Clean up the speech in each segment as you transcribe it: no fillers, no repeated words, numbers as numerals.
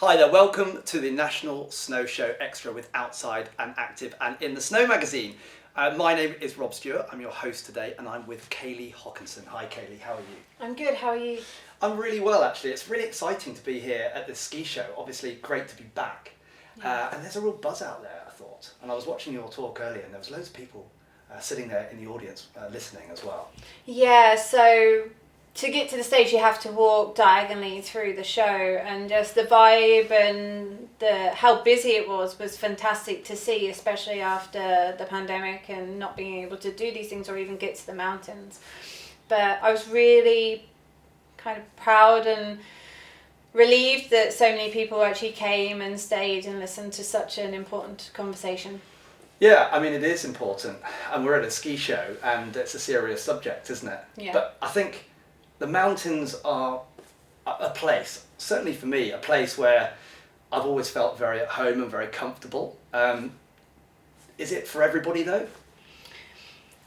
Hi there, welcome to the National Snow Show Extra with Outside and Active and in the Snow magazine. My name is Rob Stewart, I'm your host today and I'm with Kayleigh Hokanson. Hi Kayleigh, how are you? I'm good, how are you? I'm really well actually, it's really exciting to be here at this ski show, obviously great to be back. Yeah. And there's a real buzz out there I thought, and I was watching your talk earlier and there was loads of people sitting there in the audience listening as well. Yeah, so to get to the stage you have to walk diagonally through the show, and just the vibe and how busy it was fantastic to see, especially after the pandemic and not being able to do these things or even get to the mountains. But I was really kind of proud and relieved that so many people actually came and stayed and listened to such an important conversation. Yeah, I mean it is important, and we're at a ski show and it's a serious subject, isn't it? Yeah. But I think the mountains are a place, certainly for me, a place where I've always felt very at home and very comfortable. Is it for everybody though?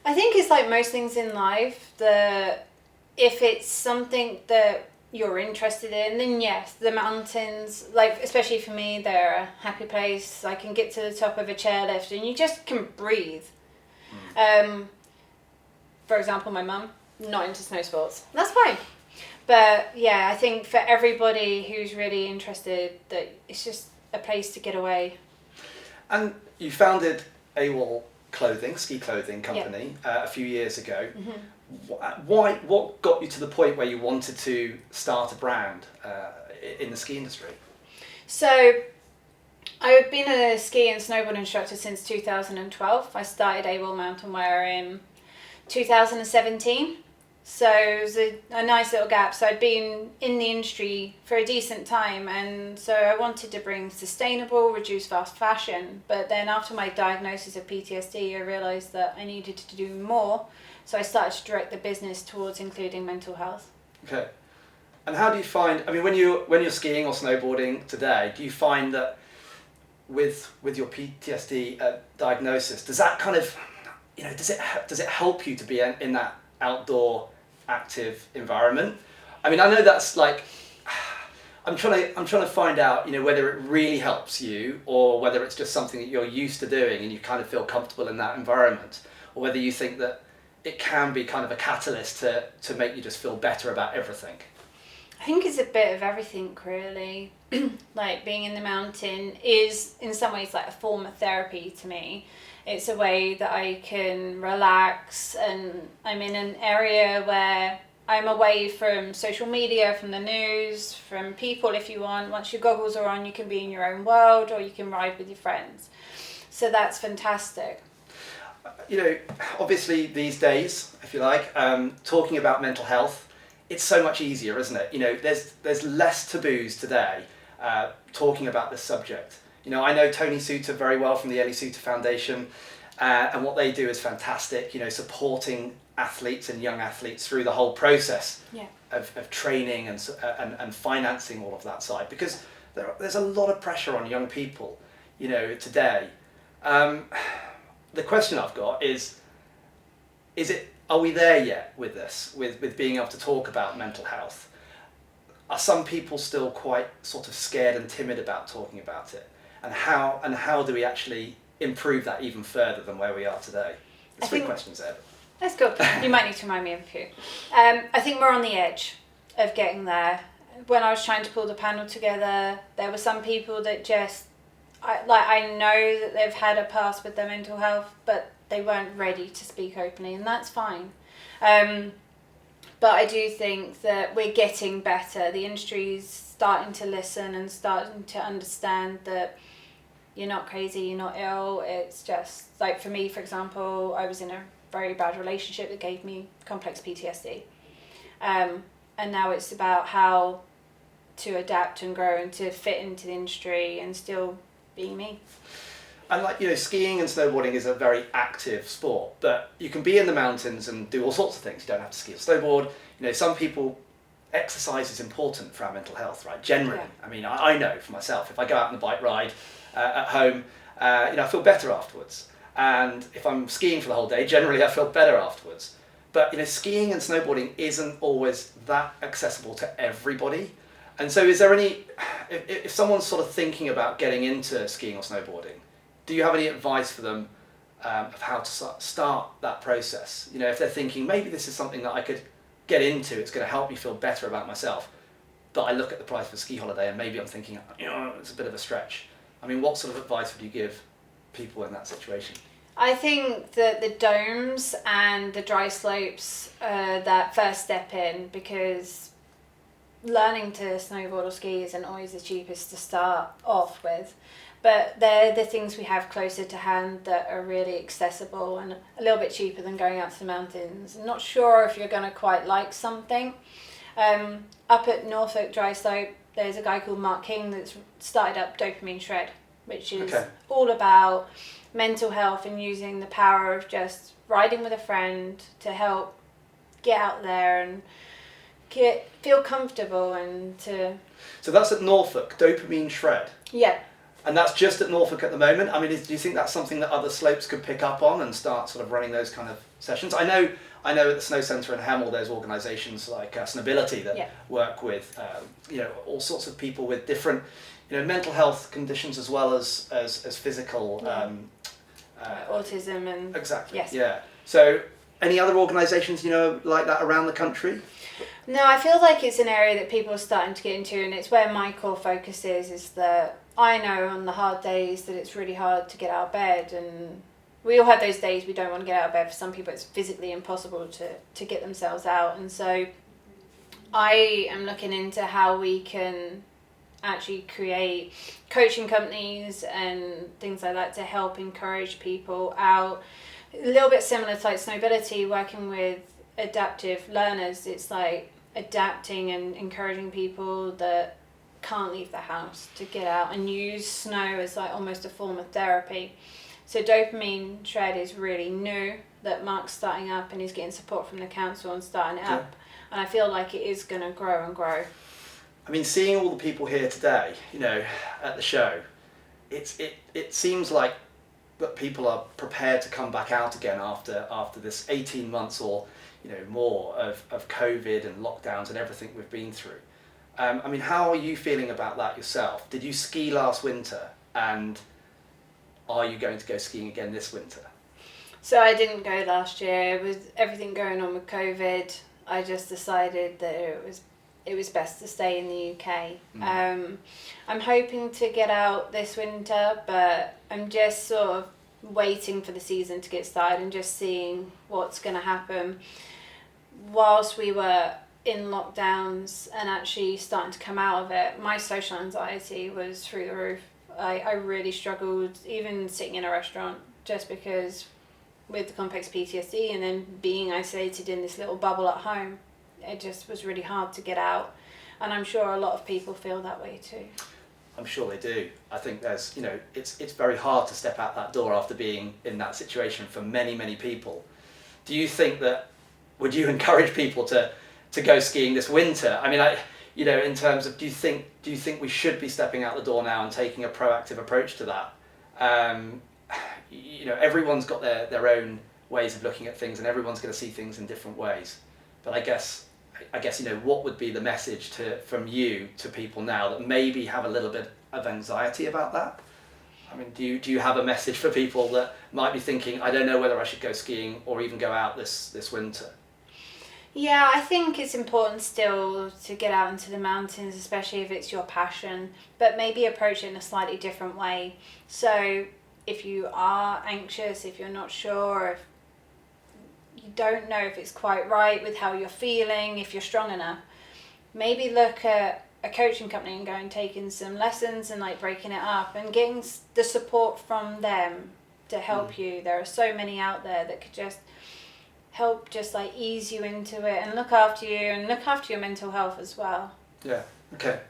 I think it's like most things in life, if it's something that you're interested in, then yes, the mountains, like especially for me, they're a happy place. I can get to the top of a chairlift and you just can breathe. For example, my mum, not into snow sports. That's fine. But yeah, I think for everybody who's really interested, that it's just a place to get away. And you founded AWOL clothing, ski clothing company, a few years ago. Mm-hmm. What got you to the point where you wanted to start a brand in the ski industry? So I've been a ski and snowboard instructor since 2012. I started AWOL Mountain Wear in 2017. So it was a nice little gap. So I'd been in the industry for a decent time, and so I wanted to bring sustainable, reduced fast fashion. But then after my diagnosis of PTSD, I realised that I needed to do more. So I started to direct the business towards including mental health. Okay. And how do you find, I mean, when you're skiing or snowboarding today, do you find that with your PTSD diagnosis, does that kind of, does it help you to be in that outdoor active environment? I mean, I know that's like, I'm trying to find out, whether it really helps you or whether it's just something that you're used to doing and you kind of feel comfortable in that environment, or whether you think that it can be kind of a catalyst to make you just feel better about everything. I think it's a bit of everything, really. Like being in the mountain is in some ways like a form of therapy to me. It's a way that I can relax, and I'm in an area where I'm away from social media, from the news, from people if you want. Once your goggles are on, you can be in your own world or you can ride with your friends. So that's fantastic. Obviously these days, if you like, talking about mental health, it's so much easier, isn't it? There's less taboos today talking about this subject. I know Tony Suter very well from the Ellie Suter Foundation, and what they do is fantastic, supporting athletes and young athletes through the whole process of training and financing all of that side, because there's a lot of pressure on young people, today. The question I've got is are we there yet with this, with being able to talk about mental health? Are some people still quite sort of scared and timid about talking about it? And how do we actually improve that even further than where we are today? There's three questions there. That's good. You might need to remind me of a few. I think we're on the edge of getting there. When I was trying to pull the panel together, there were some people that I know that they've had a past with their mental health, but they weren't ready to speak openly, and that's fine. But I do think that we're getting better. The industry's starting to listen and starting to understand that you're not crazy, you're not ill. It's just, like for me, for example, I was in a very bad relationship that gave me complex PTSD. And now it's about how to adapt and grow and to fit into the industry and still be me. And skiing and snowboarding is a very active sport, but you can be in the mountains and do all sorts of things. You don't have to ski or snowboard. Some people, exercise is important for our mental health, right? Generally. Yeah. I mean, I know for myself, if I go out on a bike ride at home, I feel better afterwards. And if I'm skiing for the whole day, generally I feel better afterwards. But skiing and snowboarding isn't always that accessible to everybody. And so is there if someone's sort of thinking about getting into skiing or snowboarding, do you have any advice for them of how to start that process? You know, if they're thinking maybe this is something that I could get into, it's going to help me feel better about myself, but I look at the price of a ski holiday and maybe I'm thinking, you know, it's a bit of a stretch. I mean, what sort of advice would you give people in that situation? I think that the domes and the dry slopes are that first step in, because learning to snowboard or ski isn't always the cheapest to start off with, but they're the things we have closer to hand that are really accessible and a little bit cheaper than going out to the mountains. I'm not sure if you're going to quite like something. Up at Norfolk Dry Slope, there's a guy called Mark King that's started up Dopamine Shred, which is all about mental health and using the power of just riding with a friend to help get out there and feel comfortable and to... So that's at Norfolk, Dopamine Shred? Yeah. And that's just at Norfolk at the moment? I mean, do you think that's something that other slopes could pick up on and start sort of running those kind of sessions? I know at the Snow Centre in Hemel there's organisations like Snowbility that work with you know, all sorts of people with different, you know, mental health conditions as well as physical autism and... Exactly. Yes. Yeah. So any other organisations, you know, like that around the country? No, I feel like it's an area that people are starting to get into, and it's where my core focus is that I know on the hard days that it's really hard to get out of bed, and we all have those days we don't want to get out of bed. For some people it's physically impossible to get themselves out, and so I am looking into how we can actually create coaching companies and things like that to help encourage people out. A little bit similar to like Snowbility, working with adaptive learners. It's like adapting and encouraging people that can't leave the house to get out and use snow as like almost a form of therapy. So Dopamine Shred is really new, that Mark's starting up and he's getting support from the council and starting it up, and I feel like it is going to grow and grow. I mean, seeing all the people here today, you know, at the show, it seems like that people are prepared to come back out again after this 18 months or, you know, more of COVID and lockdowns and everything we've been through. I mean, how are you feeling about that yourself? Did you ski last winter, and are you going to go skiing again this winter? So I didn't go last year. With everything going on with COVID, I just decided that it was best to stay in the UK. I'm hoping to get out this winter, but I'm just sort of waiting for the season to get started and just seeing what's going to happen. Whilst we were in lockdowns and actually starting to come out of it, my social anxiety was through the roof. I really struggled, even sitting in a restaurant, just because with the complex PTSD and then being isolated in this little bubble at home, it just was really hard to get out. And I'm sure a lot of people feel that way too. I'm sure they do. I think there's, you know, it's very hard to step out that door after being in that situation for many, many people. Do you think that, would you encourage people to go skiing this winter? I mean, you know, in terms of, do you think we should be stepping out the door now and taking a proactive approach to that? You know, everyone's got their own ways of looking at things, and everyone's going to see things in different ways. But I guess, you know, what would be the message from you to people now that maybe have a little bit of anxiety about that? I mean, do you have a message for people that might be thinking, I don't know whether I should go skiing or even go out this winter? Yeah, I think it's important still to get out into the mountains, especially if it's your passion, but maybe approach it in a slightly different way. So if you are anxious, if you're not sure, if you don't know if it's quite right with how you're feeling, if you're strong enough, maybe look at a coaching company and go and take in some lessons and like breaking it up and getting the support from them to help you. There are so many out there that could just help just like ease you into it and look after you and look after your mental health as well. Yeah, okay.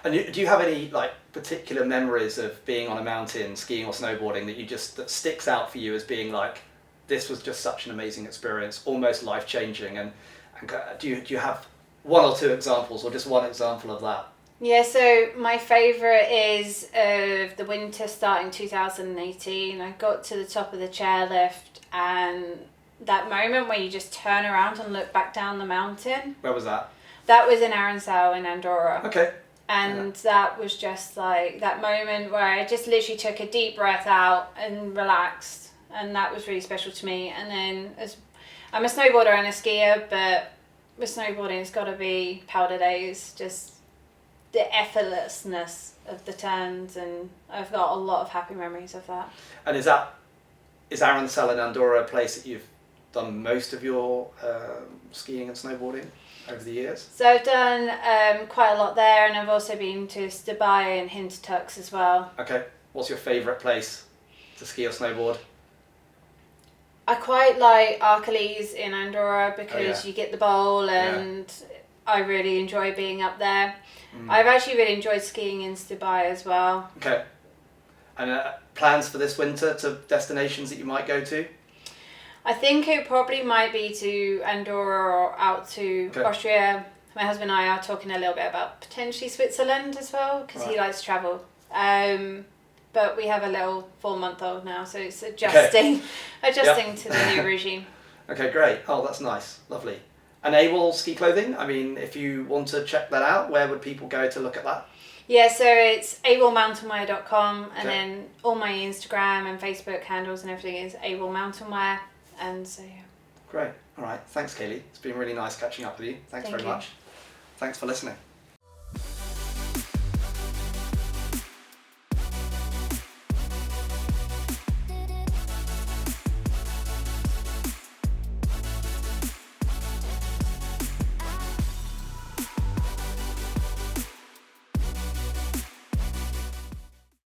And do you have any like particular memories of being on a mountain, skiing or snowboarding that sticks out for you as being like, this was just such an amazing experience, almost life-changing? And do you have one or two examples, or just one example of that? Yeah, so my favourite is of the winter starting 2018. I got to the top of the chairlift, and that moment where you just turn around and look back down the mountain. Where was that? That was in Arinsal in Andorra. Okay. And that was just like that moment where I just literally took a deep breath out and relaxed, and that was really special to me. And then I'm a snowboarder and a skier, but with snowboarding it's got to be powder days, just the effortlessness of the turns, and I've got a lot of happy memories of that. And is Aronsel in Andorra a place that you've done most of your skiing and snowboarding over the years? So I've done quite a lot there, and I've also been to Dubai and Hintertux as well. Okay. What's your favourite place to ski or snowboard? I quite like Kayleighs in Andorra because you get the bowl, and I really enjoy being up there. I've actually really enjoyed skiing in Dubai as well. Okay. And plans for this winter to destinations that you might go to? I think it probably might be to Andorra or out to Austria. My husband and I are talking a little bit about potentially Switzerland as well, because he likes to travel. But we have a little 4-month-old now, so it's adjusting to the new regime. Okay, great. Oh, that's nice. Lovely. And AWOL ski clothing, I mean, if you want to check that out, where would people go to look at that? Yeah, so it's AWOLMountainwear.com, and then all my Instagram and Facebook handles and everything is AWOL Mountain Wear. And so, yeah. Great. All right. Thanks, Kayleigh. It's been really nice catching up with you. Thanks very much. Thanks for listening.